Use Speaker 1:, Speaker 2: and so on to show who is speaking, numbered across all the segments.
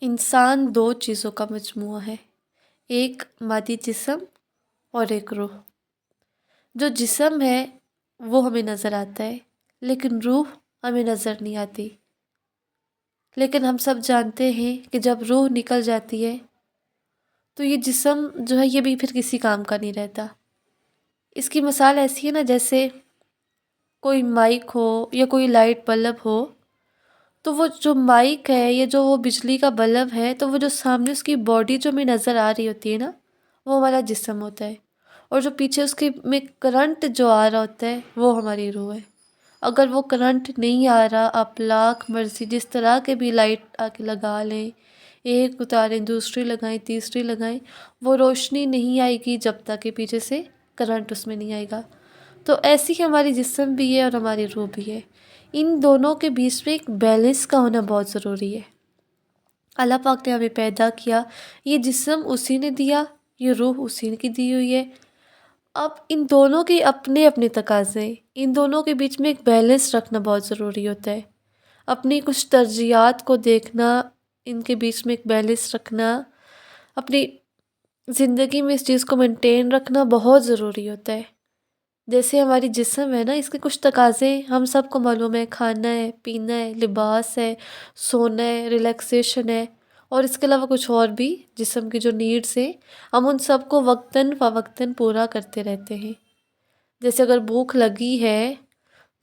Speaker 1: इंसान दो चीज़ों का मजमूआ है, एक मादी जिस्म और एक रूह। जो जिस्म है वो हमें नज़र आता है, लेकिन रूह हमें नज़र नहीं आती। लेकिन हम सब जानते हैं कि जब रूह निकल जाती है तो ये जिस्म जो है ये भी फिर किसी काम का नहीं रहता। इसकी मिसाल ऐसी है ना, जैसे कोई माइक हो या कोई लाइट बल्ब हो, तो वो जो माइक है या जो वो बिजली का बल्ब है, तो वो जो सामने उसकी बॉडी जो हमें नज़र आ रही होती है ना, वो हमारा जिस्म होता है। और जो पीछे उसके में करंट जो आ रहा होता है वो हमारी रूह है। अगर वो करंट नहीं आ रहा, आप लाख मर्जी जिस तरह के भी लाइट आके लगा लें, एक उतारें दूसरी लगाएं तीसरी लगाएं, वो रोशनी नहीं आएगी जब तक कि पीछे से करंट उसमें नहीं आएगा। तो ऐसी ही हमारी जिस्म भी है और हमारी रूह भी है। इन दोनों के बीच में एक बैलेंस का होना बहुत ज़रूरी है। अल्लाह पाक ने हमें पैदा किया, ये जिस्म उसी ने दिया, ये रूह उसी की दी हुई है। अब इन दोनों के अपने अपने तकाज़े हैं, इन दोनों के बीच में एक बैलेंस रखना बहुत ज़रूरी होता है। अपनी कुछ तरजीहात को देखना, इनके बीच में एक बैलेंस रखना, अपनी ज़िंदगी में इस चीज़ को मेंटेन रखना बहुत ज़रूरी होता है। जैसे हमारी जिस्म है ना, इसके कुछ तकाज़े हम सबको मालूम है, खाना है, पीना है, लिबास है, सोना है, रिलैक्सेशन है, और इसके अलावा कुछ और भी जिस्म की जो नीड्स हैं, हम उन सबको वक्तन फ़वक्तन पूरा करते रहते हैं। जैसे अगर भूख लगी है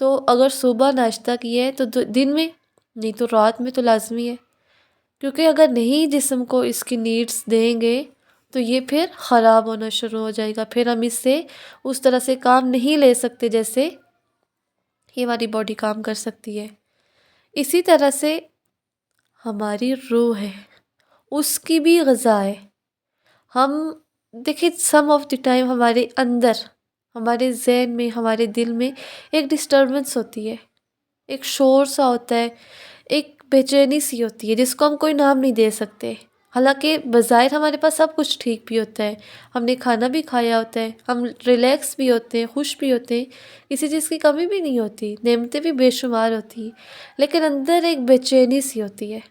Speaker 1: तो अगर सुबह नाश्ता किया है तो दिन में, नहीं तो रात में तो लाजमी है। क्योंकि अगर नहीं जिस्म को इसकी नीड्स देंगे तो ये फिर ख़राब होना शुरू हो जाएगा, फिर हम इससे उस तरह से काम नहीं ले सकते जैसे ये हमारी बॉडी काम कर सकती है। इसी तरह से हमारी रूह है, उसकी भी ग़िज़ा है। हम देखिए, सम ऑफ द टाइम हमारे अंदर, हमारे ज़हन में, हमारे दिल में एक डिस्टर्बेंस होती है, एक शोर सा होता है, एक बेचैनी सी होती है जिसको हम कोई नाम नहीं दे सकते। हालांकि बज़ाहिर हमारे पास सब कुछ ठीक भी होता है, हमने खाना भी खाया होता है, हम रिलैक्स भी होते हैं, खुश भी होते हैं, किसी चीज़ की कमी भी नहीं होती, नेमतें भी बेशुमार होती हैं, लेकिन अंदर एक बेचैनी सी होती है।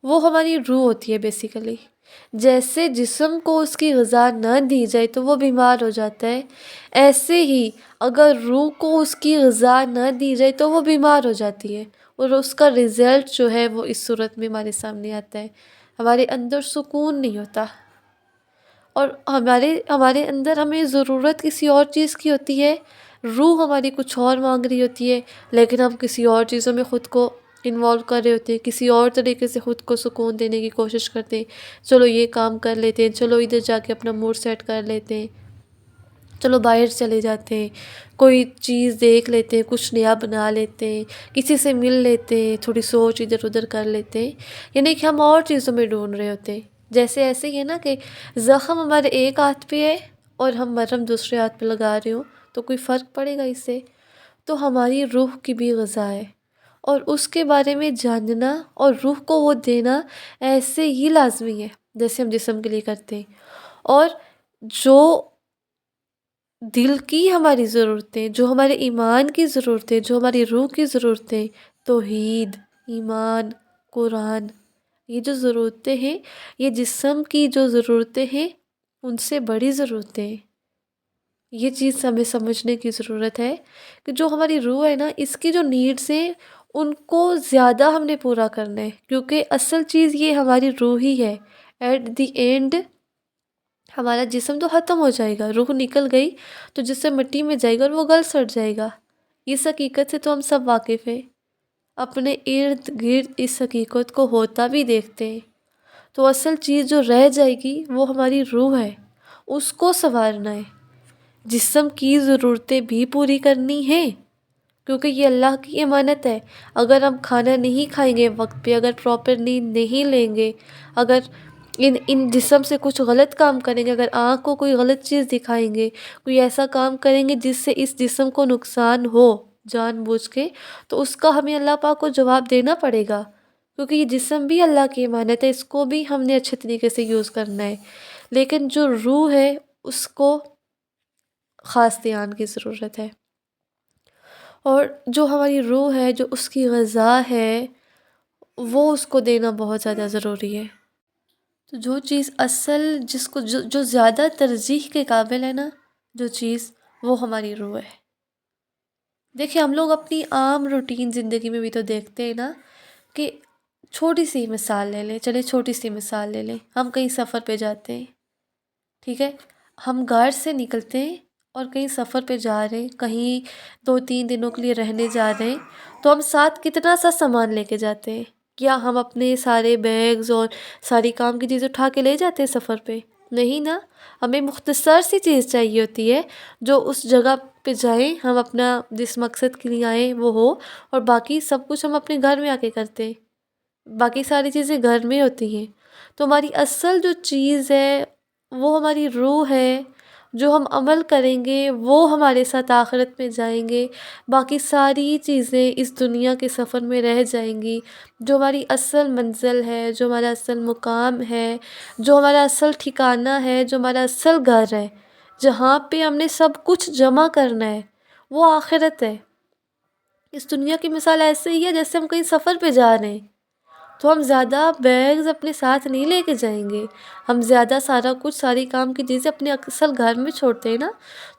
Speaker 1: वो हमारी रूह होती है बेसिकली। जैसे जिस्म को उसकी ग़िज़ा न दी जाए तो वो बीमार हो जाता है, ऐसे ही अगर रूह को उसकी ग़िज़ा न दी जाए तो वो बीमार हो जाती है, और उसका रिज़ल्ट जो है वो इस सूरत में हमारे सामने आता है। हमारे अंदर सुकून नहीं होता, और हमारे हमारे अंदर हमें ज़रूरत किसी और चीज़ की होती है, रूह हमारी कुछ और मांग रही होती है, लेकिन हम किसी और चीज़ों में ख़ुद को इन्वॉल्व कर रहे होते हैं, किसी और तरीके से ख़ुद को सुकून देने की कोशिश करते हैं। चलो ये काम कर लेते हैं, चलो इधर जाके अपना मूड सेट कर लेते हैं, चलो बाहर चले जाते हैं, कोई चीज़ देख लेते हैं, कुछ नया बना लेते हैं, किसी से मिल लेते हैं, थोड़ी सोच इधर उधर कर लेते हैं। यानी कि हम और चीज़ों में ढूंढ रहे होते हैं। जैसे ऐसे ही है ना कि ज़ख़म हमारे एक हाथ पे है और हम मरहम दूसरे हाथ पे लगा रहे हो, तो कोई फ़र्क पड़ेगा इससे? तो हमारी रूह की भी ग़िज़ा है, और उसके बारे में जानना और रूह को वो देना ऐसे ही लाजमी है जैसे हम जिस्म के लिए करते हैं। और जो दिल की हमारी ज़रूरतें, जो हमारे ईमान की ज़रूरतें, जो हमारी रूह की ज़रूरतें, तौहीद, ईमान, कुरान, ये जो ज़रूरतें हैं, ये जिस्म की जो ज़रूरतें हैं उनसे बड़ी ज़रूरतें हैं। ये चीज़ हमें समझने की ज़रूरत है कि जो हमारी रूह है ना, इसकी जो नीड्स हैं उनको ज़्यादा हमने पूरा करना है, क्योंकि असल चीज़ ये हमारी रूह ही है। एट द एंड हमारा जिस्म तो ख़त्म हो जाएगा, रूह निकल गई तो जिस्म मिट्टी में जाएगा और वो गल सड़ जाएगा। इस हकीकत से तो हम सब वाकिफ़ हैं, अपने इर्द गिर्द इस हकीकत को होता भी देखते हैं। तो असल चीज़ जो रह जाएगी वो हमारी रूह है, उसको संवारना है। जिस्म की ज़रूरतें भी पूरी करनी है, क्योंकि ये अल्लाह की अमानत है। अगर हम खाना नहीं खाएंगे वक्त पे, अगर प्रॉपर नींद नहीं लेंगे, अगर इन इन जिस्म से कुछ गलत काम करेंगे, अगर आँख को कोई गलत चीज़ दिखाएंगे, कोई ऐसा काम करेंगे जिससे इस जिस्म को नुकसान हो जानबूझ के, तो उसका हमें अल्लाह पाक को जवाब देना पड़ेगा। क्योंकि ये जिस्म भी अल्लाह की अमानत है, इसको भी हमने अच्छे तरीके से यूज़ करना है। लेकिन जो रूह है उसको ख़ास ध्यान की ज़रूरत है। और जो हमारी रूह है, जो उसकी ग़िज़ा है, وہ اس کو دینا بہت زیادہ ضروری ہے۔ تو جو چیز اصل جس کو جو زیادہ ترجیح کے قابل ہے نا، جو چیز، وہ ہماری روح ہے۔ دیکھیں ہم لوگ اپنی عام روٹین زندگی میں بھی تو دیکھتے ہیں نا کہ چھوٹی سی مثال لے لیں، چلے چھوٹی سی مثال لے لیں، ہم کہیں سفر پہ جاتے ہیں، ٹھیک ہے، ہم گھر سے نکلتے ہیں اور کہیں سفر پہ جا رہے ہیں، کہیں 2-3 دنوں کے لیے رہنے جا رہے ہیں، تو ہم ساتھ کتنا سا سامان لے کے جاتے ہیں؟ کیا ہم اپنے سارے بیگز اور ساری کام کی چیزیں اٹھا کے لے جاتے ہیں سفر پہ؟ نہیں نا، ہمیں مختصر سی چیز چاہیے ہوتی ہے جو اس جگہ پہ جائیں، ہم اپنا جس مقصد کے لیے آئیں وہ ہو، اور باقی سب کچھ ہم اپنے گھر میں آ کے کرتے ہیں، باقی ساری چیزیں گھر میں ہوتی ہیں۔ تو ہماری اصل جو چیز ہے وہ ہماری روح ہے، جو ہم عمل کریں گے وہ ہمارے ساتھ آخرت میں جائیں گے، باقی ساری چیزیں اس دنیا کے سفر میں رہ جائیں گی۔ جو ہماری اصل منزل ہے، جو ہمارا اصل مقام ہے، جو ہمارا اصل ٹھکانہ ہے، جو ہمارا اصل گھر ہے، جہاں پہ ہم نے سب کچھ جمع کرنا ہے، وہ آخرت ہے۔ اس دنیا کی مثال ایسے ہی ہے جیسے ہم کہیں سفر پہ جا رہے ہیں، تو ہم زیادہ بیگز اپنے ساتھ نہیں لے کے جائیں گے، ہم زیادہ سارا کچھ ساری کام کی چیزیں اپنے اصل گھر میں چھوڑتے ہیں نا،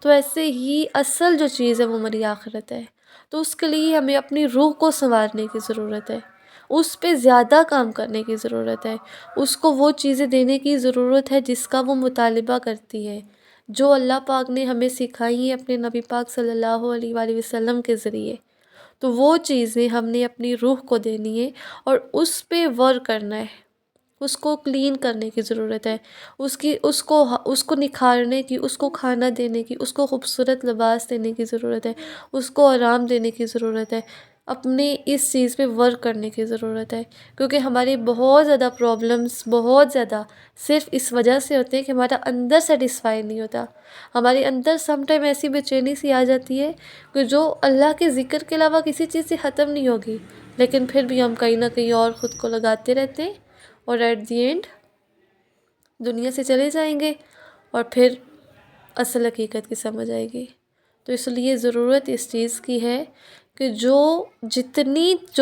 Speaker 1: تو ایسے ہی اصل جو چیز ہے وہ ہماری آخرت ہے۔ تو اس کے لیے ہمیں اپنی روح کو سنوارنے کی ضرورت ہے، اس پہ زیادہ کام کرنے کی ضرورت ہے، اس کو وہ چیزیں دینے کی ضرورت ہے جس کا وہ مطالبہ کرتی ہے، جو اللہ پاک نے ہمیں سکھائی ہیں اپنے نبی پاک صلی اللہ علیہ وآلہ وسلم کے ذریعے۔ تو وہ چیزیں ہم نے اپنی روح کو دینی ہے اور اس پہ ورک کرنا ہے، اس کو کلین کرنے کی ضرورت ہے، اس کو نکھارنے کی، اس کو کھانا دینے کی، اس کو خوبصورت لباس دینے کی ضرورت ہے، اس کو آرام دینے کی ضرورت ہے، اپنے اس چیز پہ ورک کرنے کی ضرورت ہے، کیونکہ ہماری بہت زیادہ پرابلمس بہت زیادہ صرف اس وجہ سے ہوتے ہیں کہ ہمارا اندر سیٹسفائی نہیں ہوتا، ہمارے اندر سم ٹائم ایسی بے چینی سی آ جاتی ہے کہ جو اللہ کے ذکر کے علاوہ کسی چیز سے ختم نہیں ہوگی، لیکن پھر بھی ہم کہیں نہ کہیں اور خود کو لگاتے رہتے ہیں، اور ایٹ دی اینڈ دنیا سے چلے جائیں گے، اور پھر اصل حقیقت کی سمجھ آئے گی۔ تو اس لیے ضرورت اس چیز کی ہے کہ جو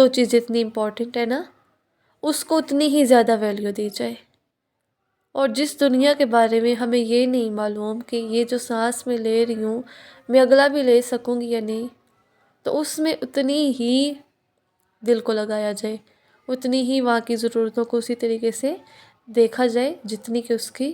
Speaker 1: چیز جتنی امپورٹنٹ ہے نا، اس کو اتنی ہی زیادہ ویلیو دی جائے، اور جس دنیا کے بارے میں ہمیں یہ نہیں معلوم کہ یہ جو سانس میں لے رہی ہوں میں اگلا بھی لے سکوں گی یا نہیں، تو اس میں اتنی ہی دل کو لگایا جائے، اتنی ہی وہاں کی ضرورتوں کو اسی طریقے سے دیکھا جائے جتنی کہ اس کی